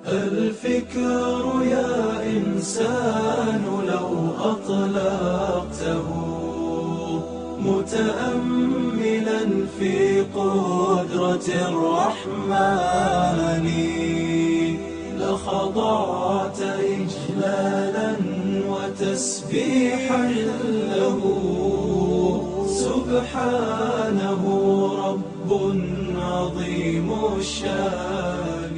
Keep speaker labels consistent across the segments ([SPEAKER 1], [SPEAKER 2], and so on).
[SPEAKER 1] الفكر يا إنسان لو أطلقته متأملا في قدرة الرحمن لخضعت إجلالا وتسبيحا له سبحانه رب عظيم الشان.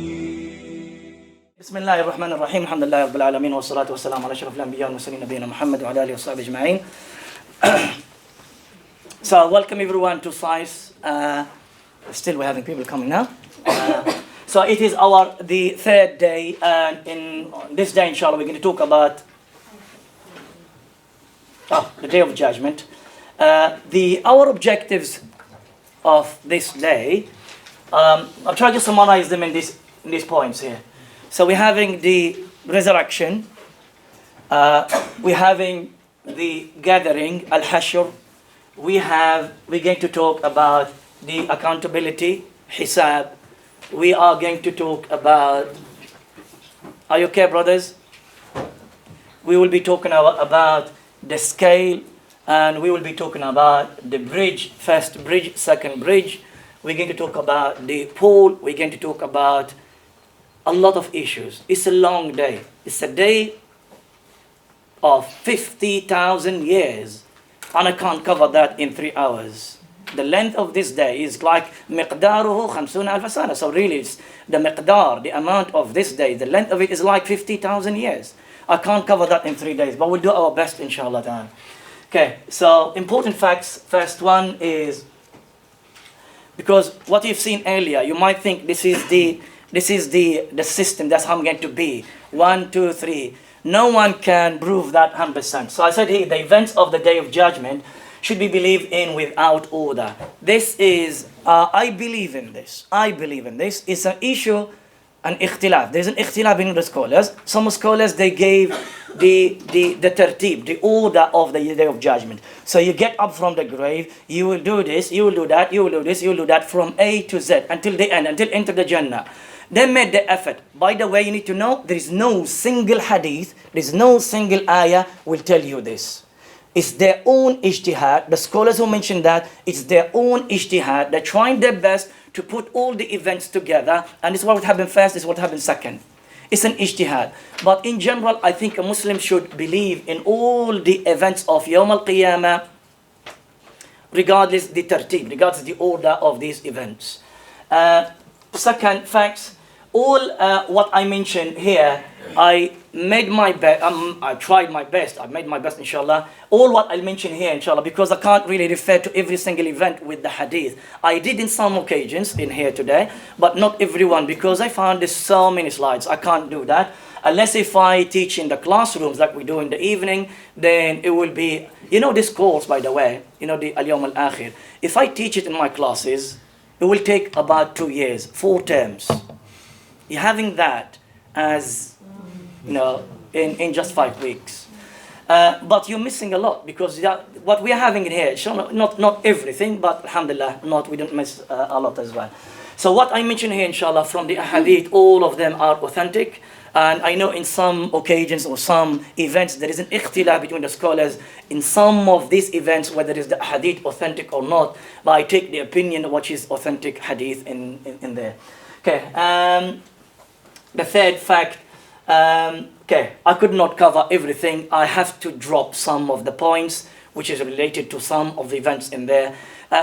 [SPEAKER 2] بسم الله الرحمن الرحيم. الحمد لله رب العالمين والصلاة والسلام على أشرف الأنبياء والمرسلين نبينا محمد وعلى آله وصحبه أجمعين. So welcome everyone to Science. Still we're having people coming now. So it is the third day, and in this day inshallah we're going to talk about the Day of Judgment. Our objectives of this day, I'll try to summarize them in these points here. So we're having the resurrection, we're having the gathering, al-hashr, we're going to talk about the accountability, hisab, we are going to talk about, are you okay brothers? We will be talking about the scale, and we will be talking about the bridge, first bridge, second bridge. We're going to talk about the pool, we're going to talk about a lot of issues. It's a long day. It's a day of 50,000 years. And I can't cover that in 3 hours. The length of this day is like مقداره 50,000 سنة. So really it's the miqdar, the amount of this day, the length of it is like 50,000 years. I can't cover that in 3 days, but we'll do our best inshallah ta'ala. Okay, so important facts. First one is, because what you've seen earlier, you might think this is the system, that's how I'm going to be. 1, 2, 3. No one can prove that 100%. So I said here, the events of the Day of Judgment should be believed in without order. This is, I believe in this. It's an issue, an ikhtilaf. There's an ikhtilaf in the scholars. Some scholars, they gave the tertib, the order of the Day of Judgment. So you get up from the grave, you will do this, you will do that, you will do this, you will do that from A to Z until the end, until enter the Jannah. They made the effort. By the way, you need to know, there is no single hadith, there is no single ayah will tell you this. It's their own ijtihad. The scholars who mentioned that, it's their own ijtihad. They're trying their best to put all the events together, and it's what would happen first, it's what happened second. It's an ijtihad. But in general, I think a Muslim should believe in all the events of Yawm al-Qiyamah, regardless the tertib, regardless the order of these events. Second, facts. All what I mentioned here, I made my best, I tried my best, I made my best inshallah. All what I mentioned here inshallah, because I can't really refer to every single event with the hadith. I did in some occasions in here today, but not everyone, because I found there's so many slides, I can't do that. Unless if I teach in the classrooms like we do in the evening, then it will be, this course by the way, the Al-Yawm al-Akhir. If I teach it in my classes, it will take about 2 years, 4 terms. You're having that as, in just 5 weeks. But you're missing a lot, because what we are having in here, not everything, but alhamdulillah, we don't miss a lot as well. So what I mentioned here, inshallah, from the hadith, all of them are authentic. And I know in some occasions or some events, there is an ikhtilaf between the scholars in some of these events, whether is the hadith authentic or not. But I take the opinion of what is authentic hadith in there. Okay, the third fact, I could not cover everything. I have to drop some of the points which is related to some of the events in there.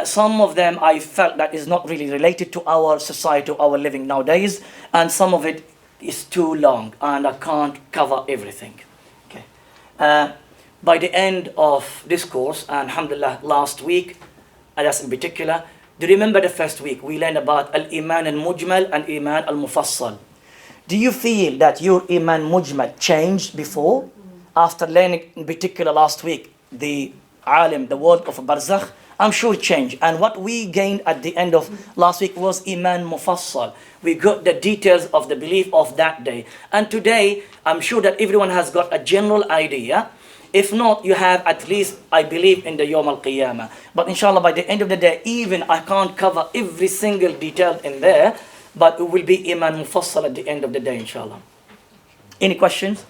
[SPEAKER 2] Some of them I felt that is not really related to our society, our living nowadays, and some of it is too long and I can't cover everything. Okay. By the end of this course, and alhamdulillah, last week, and that's in particular, do you remember the first week we learned about al-Iman al-Mujmal and Iman al-Mufassal? Do you feel that your Iman Mujmal changed before? After learning in particular last week, the alim, the word of Barzakh, I'm sure it changed. And what we gained at the end of last week was Iman Mufassal. We got the details of the belief of that day. And today, I'm sure that everyone has got a general idea. If not, you have at least, I believe, in the Yawm al-Qiyamah. But inshallah, by the end of the day, even I can't cover every single detail in there. but it will be iman mufassal at the end of the day, inshallah. Any questions?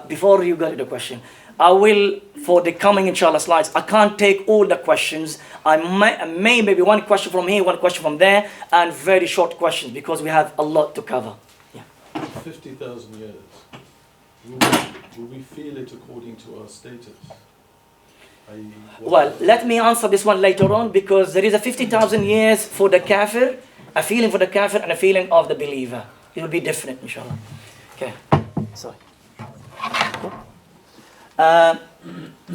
[SPEAKER 2] Before you go to the question, I will, for the coming inshallah slides, I can't take all the questions. I may maybe one question from here, one question from there, and very short questions because we have a lot to cover. Yeah.
[SPEAKER 3] 50,000 years. Will we feel it according to our status?
[SPEAKER 2] Well, let me answer this one later on, because there is a 50,000 years for the kafir, a feeling for the kafir and a feeling of the believer. It will be different, inshallah. Okay, sorry.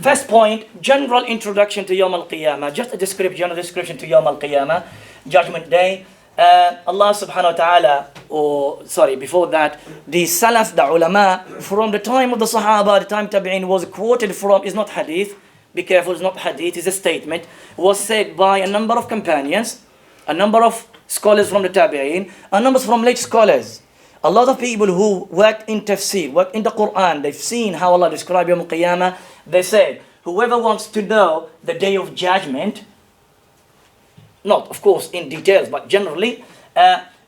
[SPEAKER 2] First point, general introduction to Yawm al-Qiyamah. Just a general description to Yawm al-Qiyamah, Judgment Day. Allah subhanahu wa ta'ala, before that, the Salaf, the ulama, from the time of the Sahaba, the time Tabi'in, was quoted from, is not hadith, be careful, it's not hadith, it's a statement, was said by a number of companions, a number of scholars from the Tabi'in, a number from late scholars. A lot of people who worked in tafsir, worked in the Quran, they've seen how Allah described Yawm al-Qiyamah. They said, whoever wants to know the day of judgment, not of course in details, but generally,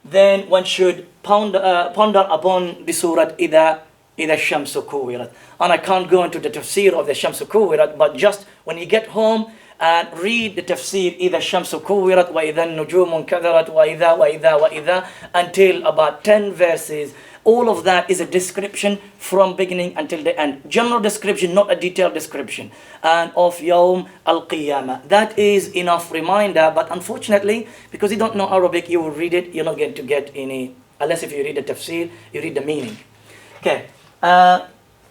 [SPEAKER 2] then one should ponder upon the surah إِذَا الشَّمْسُ كُوِّرَتْ. And I can't go into the tafsir of the Shamsu Kuwirat, but just when you get home and read the tafsir إِذَا الشَّمْسُ كُوِّرَتْ وَإِذَا النُّجُومُ انْكَدَرَتْ وَإِذَا until about 10 verses. All of that is a description from beginning until the end. General description, not a detailed description. And of Yawm al-Qiyamah. That is enough reminder, but unfortunately, because you don't know Arabic, you will read it, you're not going to get any, unless if you read the tafsir, you read the meaning. Okay. Yawm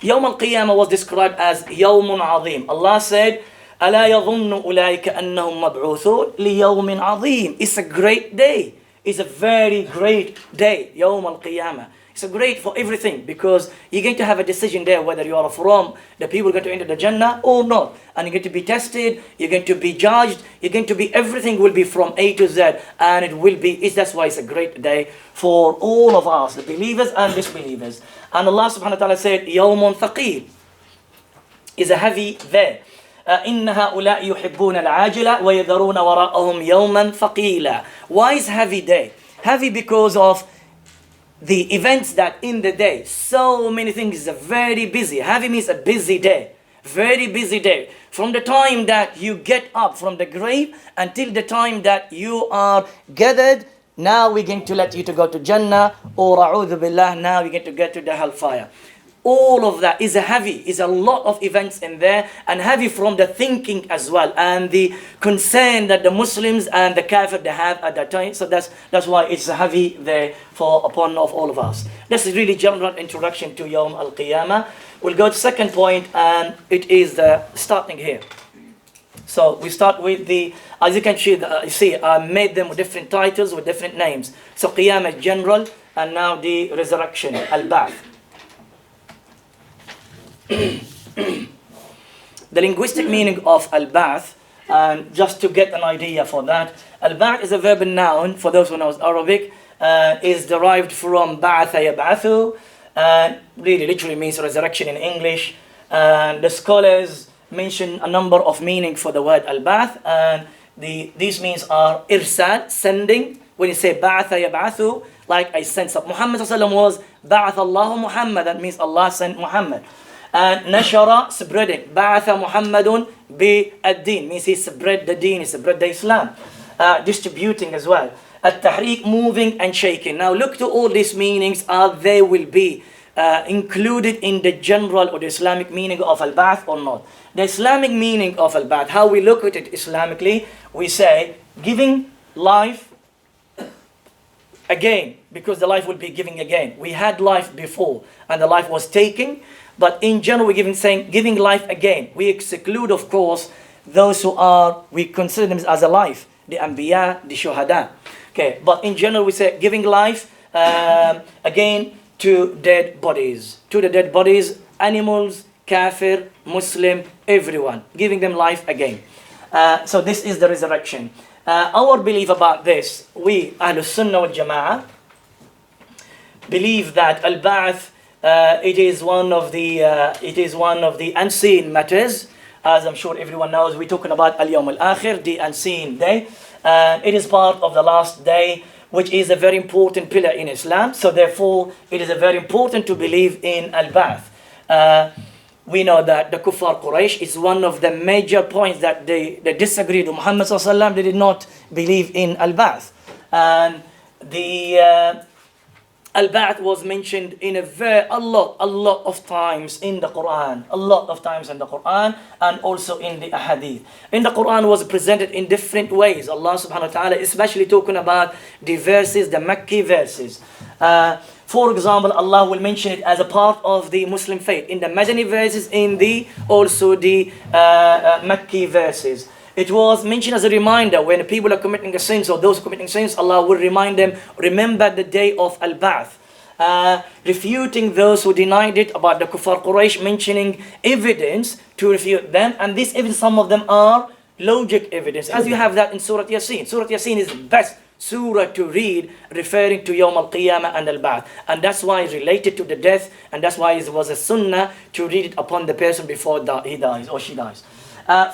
[SPEAKER 2] al-Qiyamah was described as Yawmun Azim. Allah said, أَلَا يَظُنُّ أُولَٰئِكَ أَنَّهُمْ مَبْعُوثُونَ لِيَوْمٍ عَظِيمٍ. It's a great day. It's a very great day, Yawm al-Qiyamah. It's a great for everything, because you're going to have a decision there whether you are from the people going to enter the Jannah or not. And you're going to be tested, you're going to be judged, you're going to be, everything will be from A to Z. And it will be, that's why it's a great day for all of us, the believers and disbelievers. And Allah subhanahu wa ta'ala said, يَوْمٌ ثَقِيلٌ is a heavy day. إِنَّ هَؤُلَاءِ يُحِبُّونَ الْعَاجِلَ وَيَذَرُونَ وَرَاءَهُمْ يَوْمًا ثَقِيلًا. Why is heavy day? Heavy because of the events that in the day, so many things, is a very busy. Heavy means a busy day. Very busy day. From the time that you get up from the grave until the time that you are gathered, now we're going to let you to go to Jannah, or a'udhu billah, now we're going to get to the hellfire. All of that is a heavy, is a lot of events in there, and heavy from the thinking as well, and the concern that the Muslims and the kafir they have at that time. So that's why it's a heavy there upon of all of us. This is really general introduction to Yawm al-Qiyamah. We'll go to second point, and it is the starting here. So we start with the, as you can see, I made them with different titles, with different names. So Qiyamah general, and now the resurrection, al-Ba'th. The linguistic meaning of al-Ba'th, and just to get an idea for that, al-Ba'th is a verb and noun, for those who know Arabic, is derived from ba'atha yab'athu, really literally means resurrection in English. And the scholars mention a number of meanings for the word al-Ba'th, and these means are irsal, sending. When you say ba'atha yab'athu, like I sent up. Muhammad was ba'atha Allahu Muhammad, that means Allah sent Muhammad. And nashara, spreading. Ba'atha Muhammadun bi ad-din, means he spread the deen, he spread the Islam. Distributing as well. At-tahriq, moving and shaking. Now look to all these meanings, they will be included in the general or the Islamic meaning of al-Ba'th or not. The Islamic meaning of al-Ba'th, how we look at it Islamically, we say giving life again, because the life will be giving again. We had life before and the life was taken, but in general we're giving life again. We exclude, of course, those who we consider them as alive, the Anbiya, the Shuhada. Okay, but in general we say giving life again to dead bodies. To the dead bodies, animals, kafir, Muslim, everyone, giving them life again. So this is the resurrection. Our belief about this, we Ahlus Sunnah wal Jama'ah believe that al-Ba'th it is one of the unseen matters. As I'm sure everyone knows, we're talking about al-Yawm al-Akhir, the unseen day. It is part of the last day which is a very important pillar in Islam. So therefore, it is very important to believe in al-Ba'th. We know that the Kuffar Quraysh is one of the major points that they disagreed with Muhammad sallallahu alaihi wasallam. They did not believe in al-Ba'th. And the al-Ba'th was mentioned in a lot of times in the Quran. A lot of times in the Quran and also in the Ahadith. In the Quran was presented in different ways. Allah subhanahu wa ta'ala, especially talking about the verses, the Makki verses. For example, Allah will mention it as a part of the Muslim faith in the Madani verses, in the also the Makki verses. It was mentioned as a reminder when people are committing a sin, or those committing sins, Allah will remind them, remember the day of Al-Ba'th. Refuting those who denied it about the Kuffar Quraysh, mentioning evidence to refute them. And this evidence, some of them are logic evidence, as you have that in Surah Yasin. Surah Yasin is the best surah to read, referring to Yawm al-Qiyamah and al-Ba'th. And that's why it's related to the death, and that's why it was a sunnah to read it upon the person before he dies or she dies.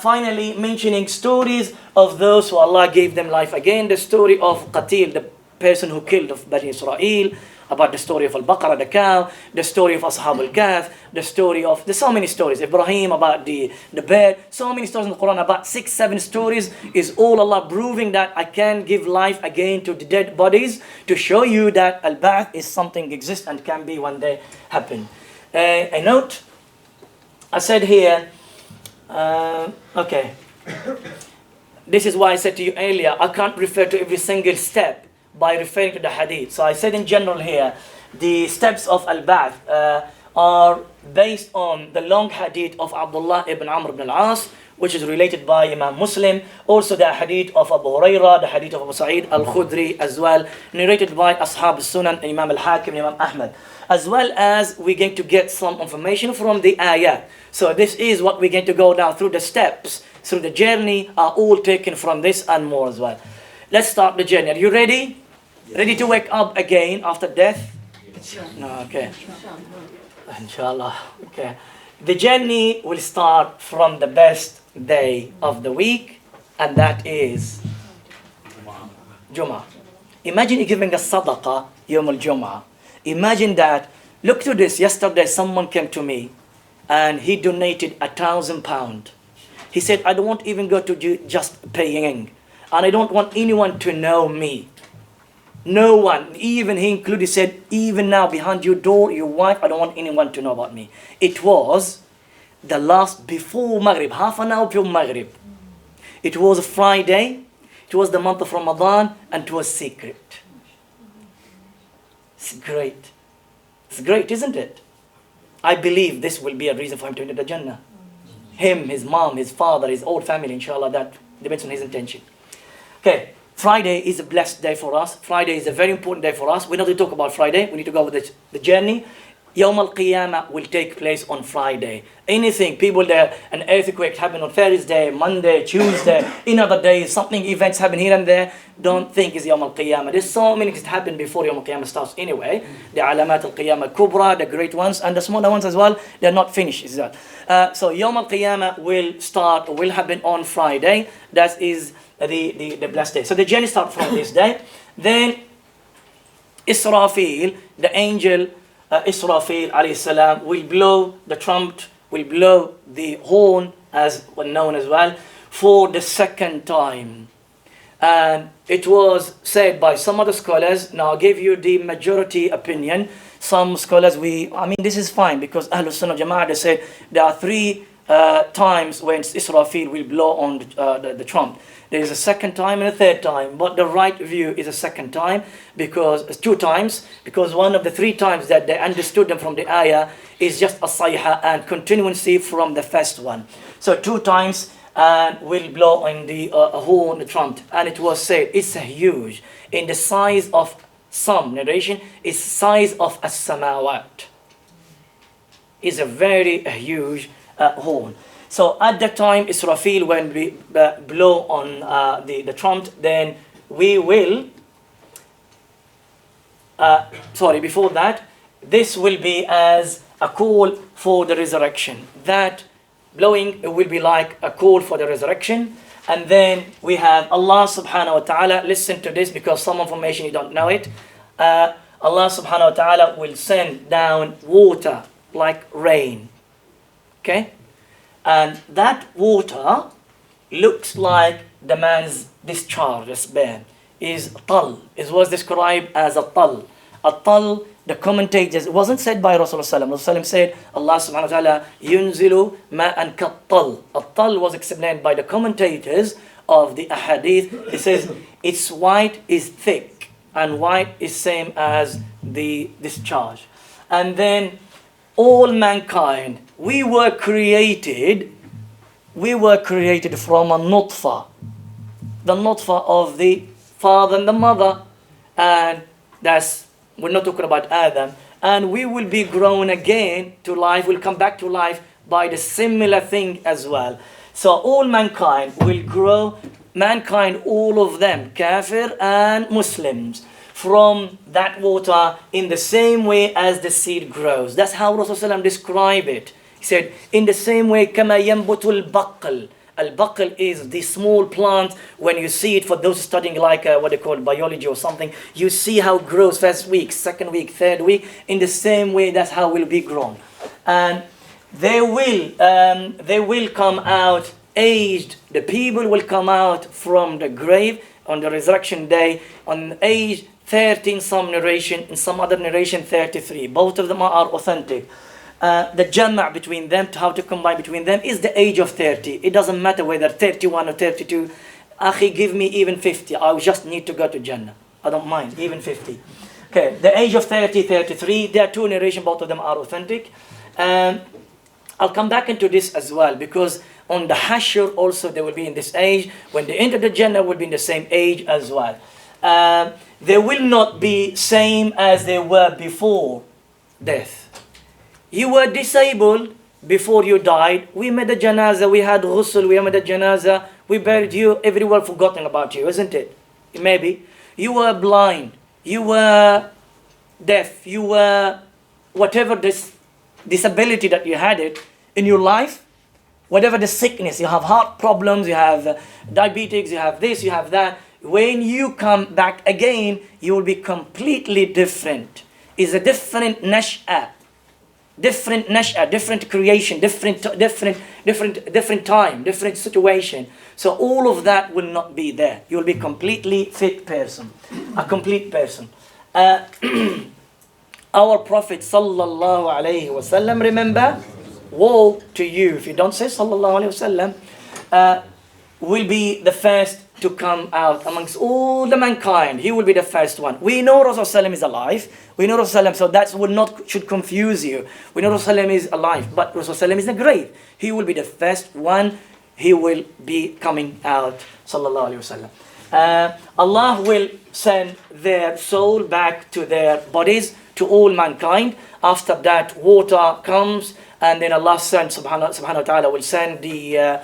[SPEAKER 2] Finally, mentioning stories of those who Allah gave them life again. The story of Qatil, the person who killed of Bani Israel, about the story of Al-Baqarah, the cow, the story of Ashab al-Kahf, the story of, there's so many stories, Ibrahim, about the bird, so many stories in the Quran, about 6-7 stories, is all Allah proving that I can give life again to the dead bodies, to show you that Al-Ba'th is something exists and can be one day happen. A note, I said here, okay, this is why I said to you earlier, I can't refer to every single step by referring to the hadith. So I said in general here, the steps of al-Ba'th are based on the long hadith of Abdullah ibn Amr ibn al-As, which is related by Imam Muslim. Also the hadith of Abu Hurairah, the hadith of Abu Sa'id al-Khudri as well, narrated by Ashab al-Sunan, Imam al-Hakim, Imam Ahmad. As well as we're going to get some information from the ayah. So this is what we're going to go down through. The steps, through the journey are all taken from this and more as well. Let's start the journey. Are you ready? Ready to wake up again after death? No, okay. Inshallah. Okay. The journey will start from the best day of the week, and that is Jum'ah. Imagine you giving a sadaqah Yawm al-Jum'ah. Imagine that. Look to this. Yesterday someone came to me and he donated £1,000. He said, I don't want even go to just paying, and I don't want anyone to know me. No one, even he included, said, even now behind your door, your wife, I don't want anyone to know about me. It was the last, before Maghrib, half an hour before Maghrib. It was a Friday, it was the month of Ramadan, and it was secret. It's great. It's great, isn't it? I believe this will be a reason for him to enter the Jannah. Him, his mom, his father, his old family, inshallah, that depends on his intention. Okay. Friday is a blessed day for us. Friday is a very important day for us. We need to talk about Friday. We need to go with the journey. Yawm al-Qiyamah will take place on Friday. Anything, people there, an earthquake happen on Thursday, Monday, Tuesday, in other days, something, events happen here and there. Don't think it's Yawm al-Qiyamah. There's so many things that happen before Yawm al-Qiyamah starts anyway. The alamat al-Qiyamah al-Kubra, the great ones, and the smaller ones as well, they're not finished. Is that? So Yawm al-Qiyamah will happen on Friday. That is the blessed day. So the journey starts from this day. Then Israfil, the angel Israfil alayhi salam, will blow the trumpet, will blow the horn, as known as well, for the second time. And it was said by some other scholars, now I'll give you the majority opinion. Some scholars, this is fine, because Ahlul Sunnah Jama'ah, they said there are 3 times when Israfil will blow on the trumpet. There is a second time and a third time, but the right view is a second time, because it's 2 times, because one of the 3 times that they understood them from the ayah is just a sayha and continuancy from the first one. So 2 times and will blow on the horn, the trumpet, and it was said it's a huge, in the size of some narration, is size of as-samawat. Is a very huge horn. So at that time, Israfil, when we blow on the trumpet, then we will, before that, this will be as a call for the resurrection. That blowing will be like a call for the resurrection, And then we have Allah subhanahu wa ta'ala. Listen to this because some information you don't know it. Allah subhanahu wa ta'ala will send down water like rain. Okay? And that water looks like the man's discharge, sperm, is tal. It was described as a tal. A tal, the commentators, it wasn't said by Rasulullah. Rasulullah said, Allah subhanahu wa ta'ala, yunzilu ma'an kattal. A tal was explained by the commentators of the ahadith. It says, its white is thick, and white is same as the discharge. And then all mankind, we were created from a nutfa, the nutfa of the father and the mother, and we're not talking about Adam, and we will be grown again to life, we'll come back to life by the similar thing as well. So all mankind will grow, all of them, kafir and Muslims, from that water in the same way as the seed grows. That's how Rasulullah described it. He said, in the same way, كَمَا يَنْبُتُ الْبَقْلِ. Al-baql is the small plant. When you see it, for those studying like what they call biology or something, you see how it grows first week, second week, third week. In the same way, that's how it will be grown. And they will come out aged. The people will come out from the grave on the resurrection day on age 30 in some narration, in some other narration 33. Both of them are authentic. The jama' between them, how to combine between them, is the age of 30. It doesn't matter whether 31 or 32. Akhi, give me even 50. I just need to go to Jannah. I don't mind, even 50. Okay, the age of 30, 33, there are two narrations, both of them are authentic. I'll come back into this as well, because on the Hashr also they will be in this age. When they enter the Jannah, will be in the same age as well. They will not be same as they were before death. You were disabled before you died. We made a janazah, we had ghusl, we made a janazah, we buried you, everyone forgotten about you, isn't it? Maybe. You were blind, you were deaf, you were whatever this disability that you had it in your life, whatever the sickness, you have heart problems, you have diabetes, you have this, you have that. When you come back again, you will be completely different. It's a different nash'ah. Different nash'ah, different creation, different time, different situation. So all of that will not be there. You will be completely fit person, a complete person. Our Prophet sallallahu alaihi wasallam, remember, woe to you if you don't say sallallahu alaihi wasallam, will be the first to come out amongst all the mankind. He will be the first one. We know Rasulullah is alive. We know Rasulullah, so that should confuse you. We know Rasulullah is alive, but Rasulullah is in the grave. He will be the first one. He will be coming out. Sallallahu alaihi wasallam. Allah will send their soul back to their bodies, to all mankind. After that, water comes, and then Allah subhanahu wa ta'ala will send the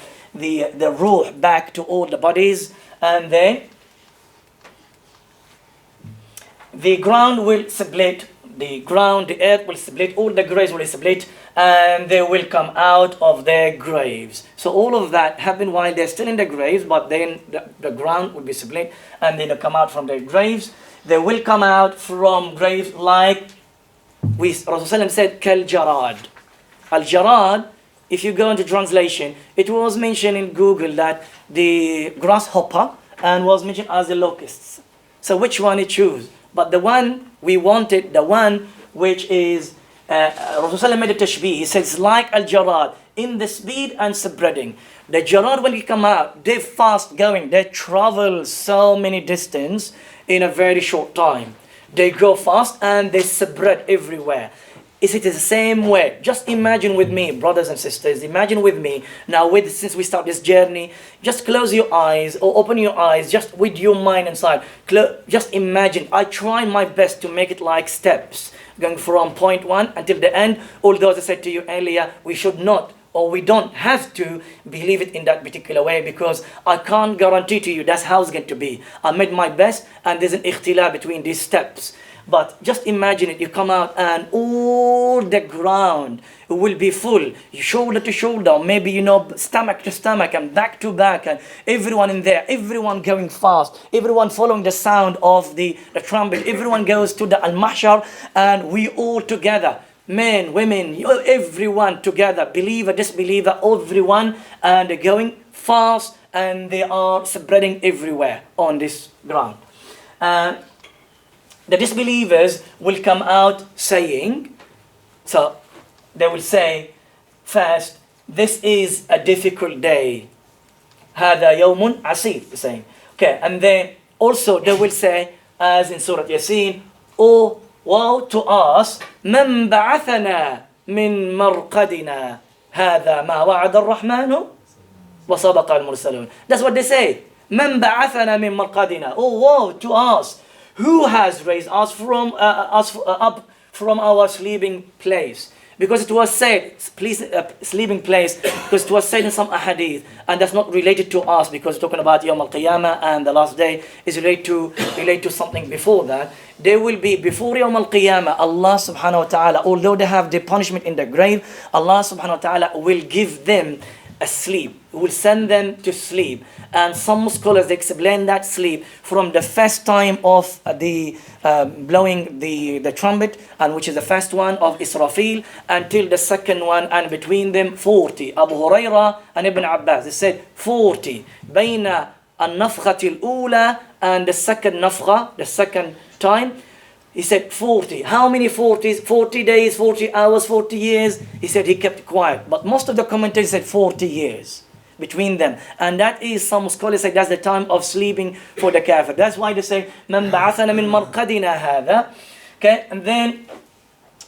[SPEAKER 2] ruh back to all the bodies, and then the ground will split, the earth will split, all the graves will split, and they will come out of their graves. So all of that happened while they're still in the graves, but then the ground will be split, and then they come out from their graves. They will come out from graves like Rasulullah said, Kal Jarad. Al Jarad, if you go into translation, it was mentioned in Google that the grasshopper and was mentioned as the locusts. So which one you choose? But the one we wanted, the one which is, Rasulullah made a tashbih. He says, like al-jarad, in the speed and spreading. The jarad, when you come out, they're fast going. They travel so many distance in a very short time. They go fast and they spread everywhere. It is the same way. Just imagine with me, brothers and sisters, imagine with me, now since we start this journey, just close your eyes or open your eyes, just with your mind inside. Just imagine. I try my best to make it like steps, going from point one until the end. Although, as I said to you earlier, we should not, or we don't have to believe it in that particular way, because I can't guarantee to you that's how it's going to be. I made my best, and there's an ikhtilaf between these steps. But just imagine it, you come out and all the ground will be full, shoulder to shoulder, maybe, stomach to stomach and back to back, and everyone in there, everyone going fast, everyone following the sound of the trumpet, everyone goes to the al-mahshar, and we all together, men, women, everyone together, believer, disbeliever, everyone, and they're going fast, and they are spreading everywhere on this ground. The disbelievers will come out saying, so they will say first, this is a difficult day. هذا يوم عسير, saying. Okay, and then also they will say, as in Surah Yasin, oh, woe to us, من بعثنا من مرقدنا هذا ما وعد الرحمن وصدق المرسلون. That's what they say. من بعثنا من مرقدنا. Oh, woe to us. Who has raised us from up from our sleeping place? Because it was said, sleeping place, because it was said in some ahadith, and that's not related to us, because talking about Yawm al-Qiyamah and the last day is related to something before that. They will be before Yawm al-Qiyamah, Allah subhanahu wa ta'ala, although they have the punishment in the grave, Allah subhanahu wa ta'ala will give them a sleep, will send them to sleep. And some scholars explain that sleep from the first time of the blowing the trumpet, and which is the first one of Israfil, until the second one, and between them 40. Abu Huraira and Ibn Abbas, they said 40. بين النفخة الأولى and the second nafkha, the second time, he said 40. How many 40s? 40 days, 40 hours, 40 years? He said he kept quiet. But most of the commentators said 40 years between them. And that is, some scholars say, that's the time of sleeping for the kafir. That's why they say, مَنْ بَعَثَنَا مِنْ مَرْقَدِنَا هَذَا. Okay, and then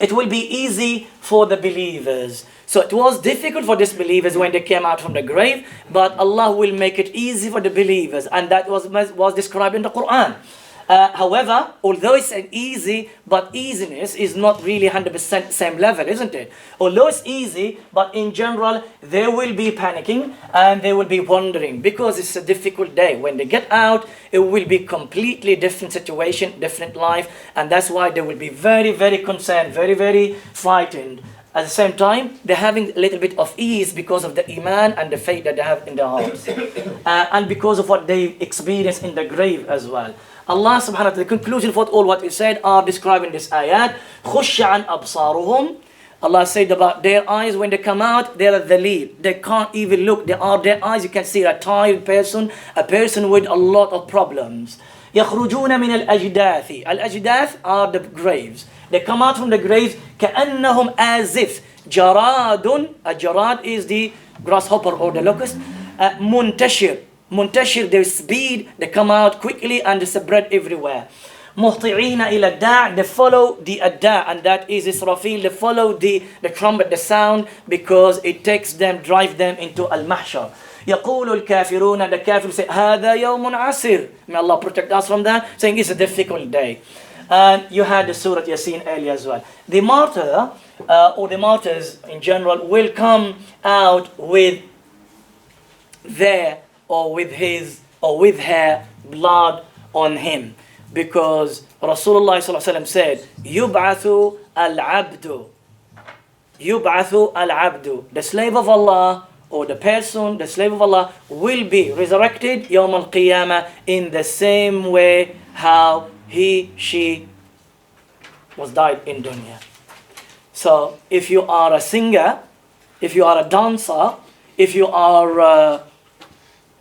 [SPEAKER 2] it will be easy for the believers. So it was difficult for disbelievers when they came out from the grave, but Allah will make it easy for the believers. And that was described in the Quran. However, although it's an easy, but easiness is not really 100% same level, isn't it? Although it's easy, but in general, they will be panicking and they will be wondering, because it's a difficult day. When they get out, it will be completely different situation, different life, and that's why they will be very, very concerned, very, very frightened. At the same time, they're having a little bit of ease because of the iman and the faith that they have in their hearts. And because of what they experience in the grave as well. Allah subhanahu wa ta'ala, the conclusion for all what he said are described in this ayat. خُشَّ عَنْ أَبْصَارُهُمْ. Allah said about their eyes when they come out, they are dhaleel. They can't even look. Their eyes, you can see a tired person, a person with a lot of problems. يَخْرُجُونَ مِنَ الْأَجْدَاثِ. Al-Ajdath are the graves. They come out from the graves, كَأَنَّهُمْ as if جَرَادٌ. A jarad is the grasshopper or the locust. Muntashir, their speed, they come out quickly and they spread everywhere. مُهْطِعِينَ إِلَى الدَّاعِ. They follow the adda, and that is Israfil. They follow the trumpet, the sound, because it takes them, drive them into al-mahshar. يَقُولُ الْكَافِرُونَ. The kafir say, هَذَا يَوْمٌ عَسِرٌ. May Allah protect us from that, saying it's a difficult day. And you had the Surah Yasin earlier as well. The martyr, or the martyrs in general, will come out with their, or with his, or with her blood on him. Because Rasulullah said, يُبْعَثُ الْعَبْدُ. يُبْعَثُ الْعَبْدُ. The slave of Allah, or the person, the slave of Allah, will be resurrected Yawm al-Qiyamah in the same way how she was died in dunya. So if you are a singer, if you are a dancer, if you are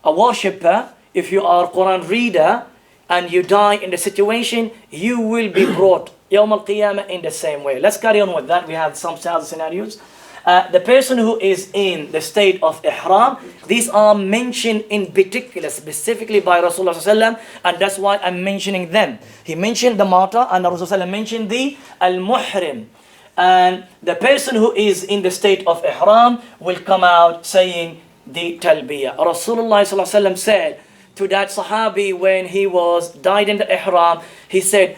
[SPEAKER 2] a worshipper, if you are a Quran reader, and you die in the situation, you will be brought Yawm al-Qiyamah in the same way. Let's carry on with that. We have some scenarios. The person who is in the state of ihram, these are mentioned in particular, specifically by Rasulullah ﷺ, and that's why I'm mentioning them. He mentioned the martyr, and Rasulullah ﷺ mentioned the al-muhrim. And the person who is in the state of ihram will come out saying the talbiyah. Rasulullah ﷺ said to that sahabi when he was died in the ihram, he said,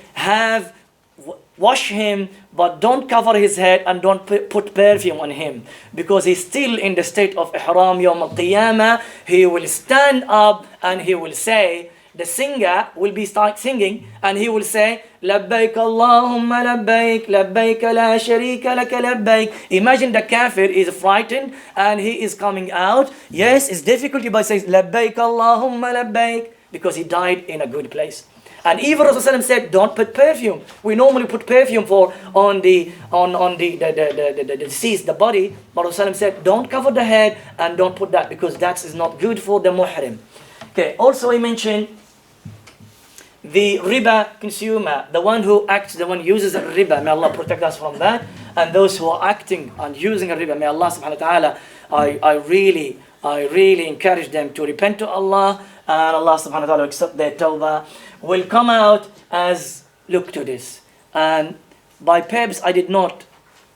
[SPEAKER 2] wash him, but don't cover his head and don't put perfume on him, because he's still in the state of ihram. Yawm al-Qiyamah, he will stand up and he will say the singer will be start singing and he will say, Labbaik Allahumma labbaik, labbaik la sharika laka labbaik. Imagine the kafir is frightened and he is coming out. Yes, it's difficulty, but says, Labbaik Allahumma labbaik, because he died in a good place. And even Rasulullah said, don't put perfume. We normally put perfume on the deceased, the body. But Rasulullah said, don't cover the head and don't put that, because that is not good for the muhrim. Okay, also he mentioned the riba consumer, the one who acts, the one who uses a riba. May Allah protect us from that. And those who are acting and using a riba, may Allah subhanahu wa ta'ala, I really encourage them to repent to Allah, and Allah subhanahu wa ta'ala accept their tawbah, will come out as, look to this. And by purpose, I did not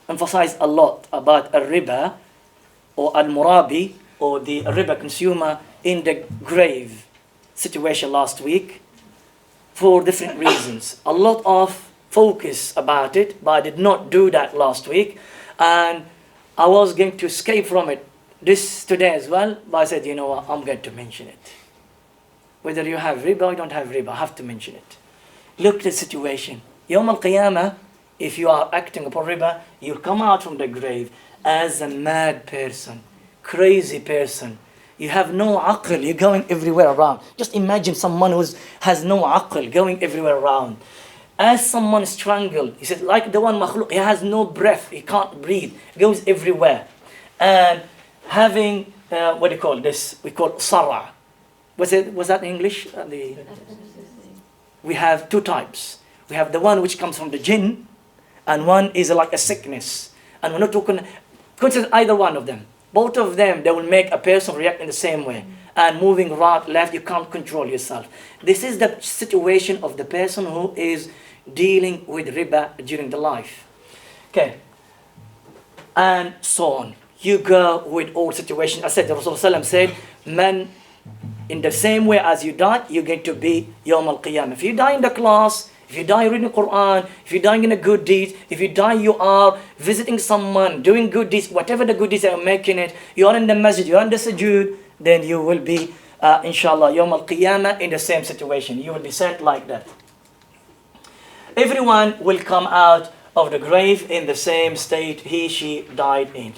[SPEAKER 2] emphasize a lot about a riba or al-murabi or the riba consumer in the grave situation last week for different reasons. A lot of focus about it, but I did not do that last week. And I was going to escape from it this today as well, but I said, you know what, I'm going to mention it. Whether you have riba or you don't have riba, I have to mention it. Look at the situation. Yawm al-Qiyamah, if you are acting upon riba, you'll come out from the grave as a mad person, crazy person. You have no aql, you're going everywhere around. Just imagine someone who has no aql going everywhere around. As someone strangled, he said, like the one makhluk, he has no breath, he can't breathe, goes everywhere. And having, what do you call this? We call sar'a. Was that in English? We have two types. We have the one which comes from the jinn, and one is like a sickness. And we're not talking, consider either one of them. Both of them, they will make a person react in the same way. And moving right, left, you can't control yourself. This is the situation of the person who is dealing with riba during the life. Okay. And so on. You go with all situations. I said, the Rasulullah said, man, in the same way as you die, you're going to be Yawm al-Qiyamah. If you die in the class, if you die reading the Quran, if you're dying in a good deed, if you die you are visiting someone, doing good deeds, whatever the good deeds are making it, you are in the masjid, you are in the sujood, then you will be, inshallah, Yawm al-Qiyamah in the same situation. You will be sent like that. Everyone will come out of the grave in the same state he, she died in.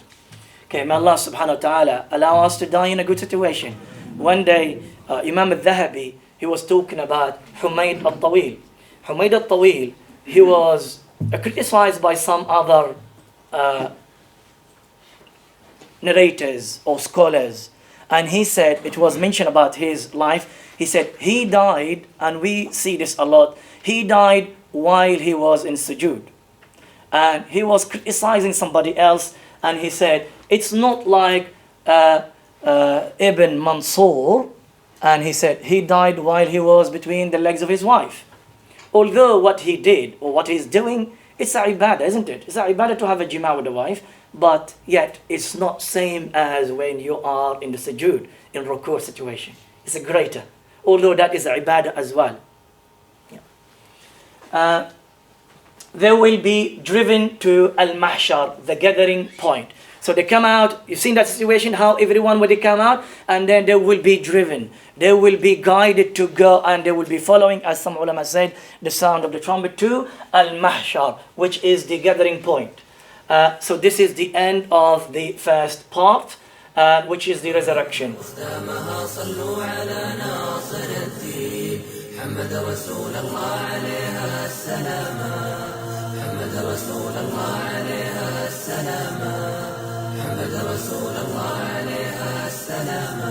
[SPEAKER 2] Okay, may Allah subhanahu wa ta'ala allow us to die in a good situation. One day, Imam al-Dhahabi, he was talking about Humayd al-Tawil. Humayd al-Tawil, he was criticized by some other narrators or scholars. And he said, it was mentioned about his life, he said, he died, and we see this a lot, he died while he was in sujood. And he was criticizing somebody else, and he said, it's not like Ibn Mansur, and he said, he died while he was between the legs of his wife. Although what he did, or what he's doing, it's a ibadah, isn't it? It's a ibadah to have a jima with the wife, but yet it's not same as when you are in the sujood, in ruku situation. It's a greater, although that is a ibadah as well. Yeah. They will be driven to al-mahshar, the gathering point. So they come out, you've seen that situation, how everyone will come out, and then they will be driven. They will be guided to go, and they will be following, as some ulama said, the sound of the trumpet to al-mahshar, which is the gathering point. So this is the end of the first part, which is the resurrection.
[SPEAKER 1] محمد رسول الله عليه السلام